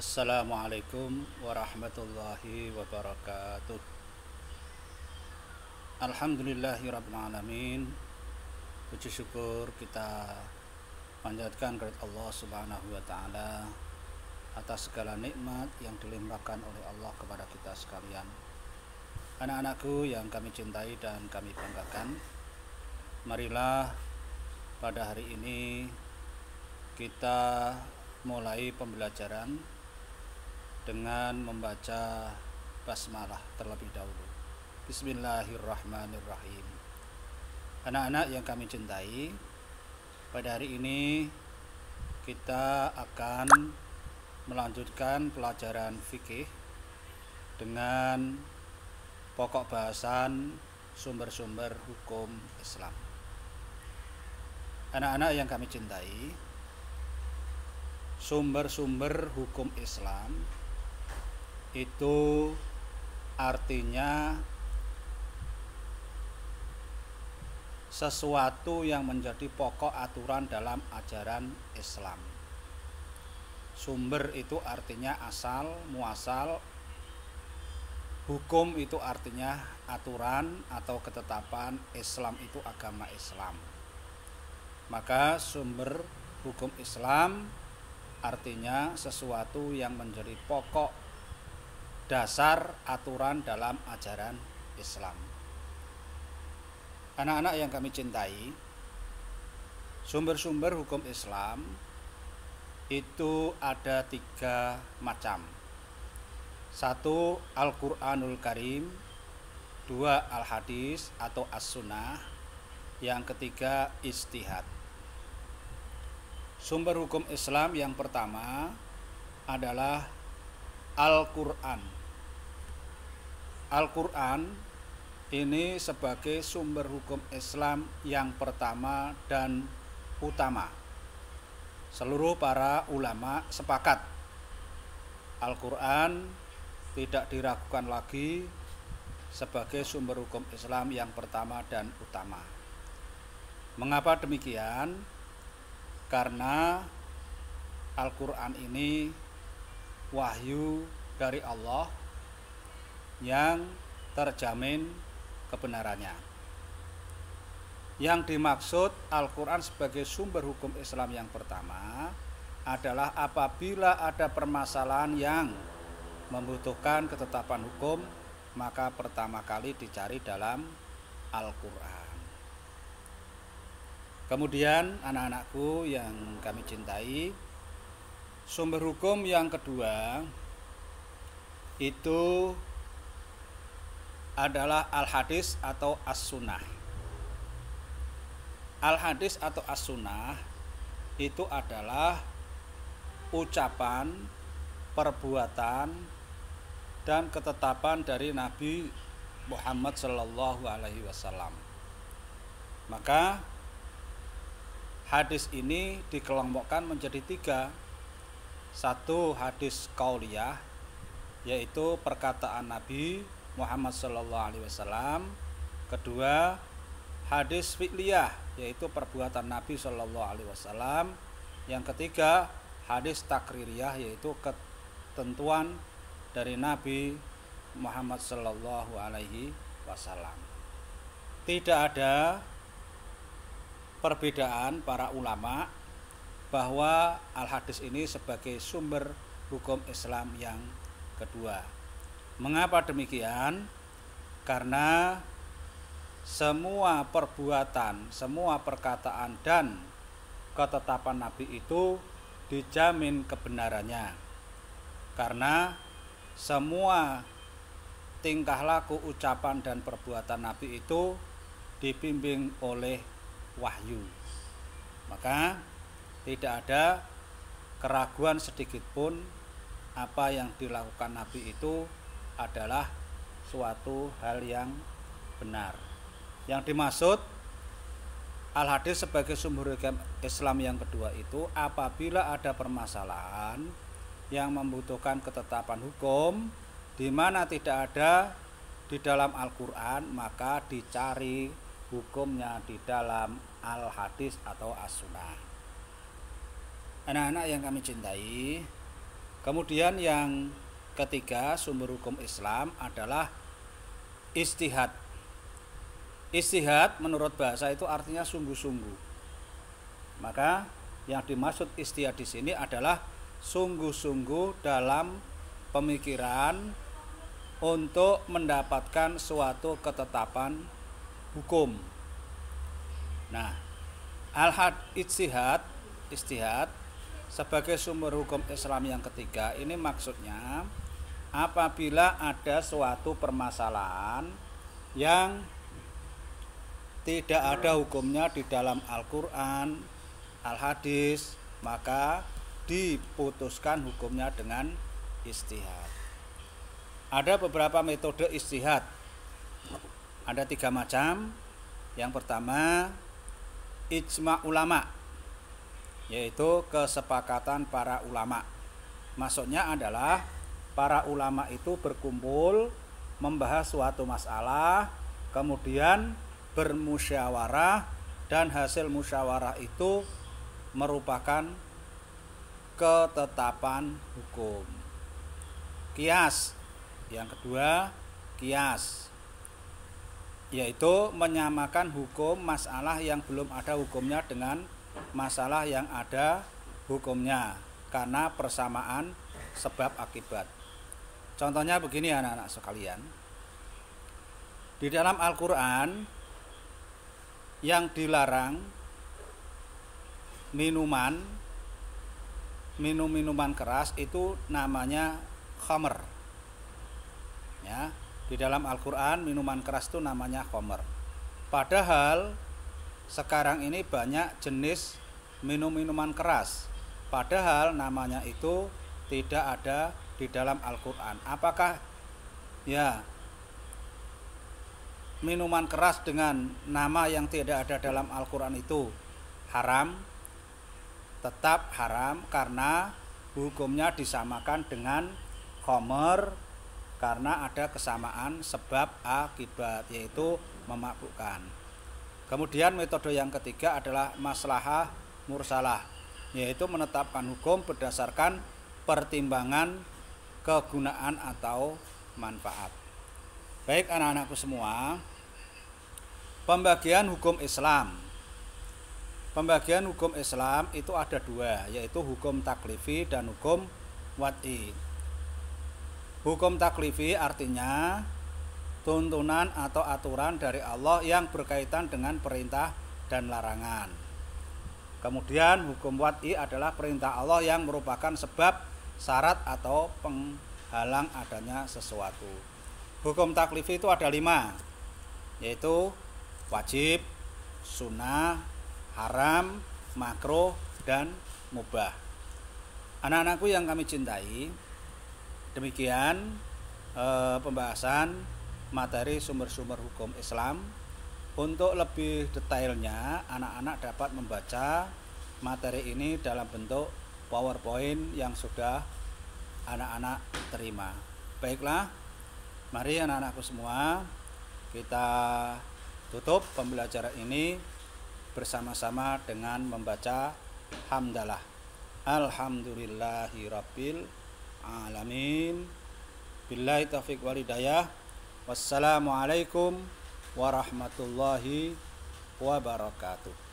Assalamualaikum warahmatullahi wabarakatuh. Alhamdulillahirrabbilalamin. Puji syukur kita panjatkan kepada Allah subhanahu wa ta'ala atas segala nikmat yang dilimpahkan oleh Allah kepada kita sekalian. Anak-anakku yang kami cintai dan kami banggakan, marilah pada hari ini kita mulai pembelajaran dengan membaca basmalah terlebih dahulu. Bismillahirrahmanirrahim. Anak-anak yang kami cintai, pada hari ini kita akan melanjutkan pelajaran fikih dengan pokok bahasan sumber-sumber hukum Islam. Anak-anak yang kami cintai, sumber-sumber hukum Islam itu artinya sesuatu yang menjadi pokok aturan dalam ajaran Islam. Sumber itu artinya asal, muasal. Hukum itu artinya aturan atau ketetapan. Islam itu agama Islam. Maka sumber hukum Islam artinya sesuatu yang menjadi pokok dasar aturan dalam ajaran Islam. Anak-anak yang kami cintai, sumber-sumber hukum Islam itu ada 3 macam. 1. Al-Quranul Karim, 2. Al-Hadis atau As-Sunnah, yang ketiga Ijtihad. Sumber hukum Islam yang pertama adalah Al-Quran. Al-Quran ini sebagai sumber hukum Islam yang pertama dan utama. Seluruh para ulama sepakat Al-Quran tidak diragukan lagi sebagai sumber hukum Islam yang pertama dan utama. Mengapa demikian? Karena Al-Quran ini wahyu dari Allah yang terjamin kebenarannya. Yang dimaksud Al-Quran sebagai sumber hukum Islam yang pertama adalah apabila ada permasalahan yang membutuhkan ketetapan hukum, maka pertama kali dicari dalam Al-Quran. Kemudian anak-anakku yang kami cintai, sumber hukum yang kedua itu adalah Al-Hadis atau As-Sunnah. Al-Hadis atau As-Sunnah itu adalah ucapan, perbuatan, dan ketetapan dari Nabi Muhammad SAW. Maka hadis ini dikelompokkan menjadi 3. 1. Hadis qauliyah, yaitu perkataan Nabi Muhammad SAW. Kedua, hadis fi'liyah, yaitu perbuatan Nabi SAW. Yang ketiga, hadis takririyah, yaitu ketentuan dari Nabi Muhammad SAW. Tidak ada perbedaan para ulama bahwa al-hadis ini sebagai sumber hukum Islam yang kedua. Mengapa demikian? Karena semua perbuatan, semua perkataan dan ketetapan Nabi itu dijamin kebenarannya. Karena semua tingkah laku, ucapan dan perbuatan Nabi itu dibimbing oleh wahyu. Maka tidak ada keraguan sedikit pun apa yang dilakukan Nabi itu adalah suatu hal yang benar. Yang dimaksud Al-Hadis sebagai sumber hukum Islam yang kedua itu apabila ada permasalahan yang membutuhkan ketetapan hukum di mana tidak ada di dalam Al-Quran, maka dicari hukumnya di dalam Al-Hadis atau As-Sunnah. Anak-anak yang kami cintai, Kemudian yang ketiga sumber hukum Islam adalah ijtihad. Ijtihad menurut bahasa itu artinya sungguh-sungguh. Maka yang dimaksud ijtihad di sini adalah sungguh-sungguh dalam pemikiran untuk mendapatkan suatu ketetapan hukum. Nah, ijtihad sebagai sumber hukum Islam yang ketiga ini maksudnya apabila ada suatu permasalahan yang tidak ada hukumnya di dalam Al-Quran, Al-Hadis, maka diputuskan hukumnya dengan ijtihad. Ada beberapa metode ijtihad. Ada 3 macam. Yang pertama, ijma' ulama, yaitu kesepakatan para ulama. Maksudnya adalah para ulama itu berkumpul membahas suatu masalah, kemudian bermusyawarah, dan hasil musyawarah itu merupakan ketetapan hukum. Qiyas. Yang kedua, qiyas, yaitu menyamakan hukum masalah yang belum ada hukumnya dengan masalah yang ada hukumnya karena persamaan sebab akibat. Contohnya begini anak-anak sekalian. Di dalam Al-Quran yang dilarang minuman keras itu namanya khamr. Ya, di dalam Al-Quran minuman keras itu namanya khamr. Padahal sekarang ini banyak jenis minuman keras. Padahal namanya itu tidak ada di dalam Al-Quran. Apakah ya minuman keras dengan nama yang tidak ada dalam Al-Quran itu haram? Tetap haram karena hukumnya disamakan dengan khamr karena ada kesamaan sebab akibat, yaitu memabukkan. Kemudian metode yang ketiga adalah maslahah mursalah, yaitu menetapkan hukum berdasarkan pertimbangan kegunaan atau manfaat. Baik anak-anakku semua, pembagian hukum Islam. Pembagian hukum Islam itu ada 2, yaitu hukum taklifi dan hukum wad'i. Hukum taklifi artinya tuntunan atau aturan dari Allah yang berkaitan dengan perintah dan larangan. Kemudian hukum wad'i adalah perintah Allah yang merupakan sebab, syarat atau penghalang adanya sesuatu. Hukum taklifi itu ada 5, yaitu wajib, sunnah, haram, makruh, dan mubah. Anak-anakku yang kami cintai, demikian pembahasan materi sumber-sumber hukum Islam. Untuk lebih detailnya, anak-anak dapat membaca materi ini dalam bentuk PowerPoint yang sudah anak-anak terima. Baiklah, mari anak-anakku semua, kita tutup pembelajaran ini bersama-sama dengan membaca hamdalah. Alhamdulillahirabbil alamin. Billahi taufiq wal hidayah. Wassalamualaikum warahmatullahi wabarakatuh.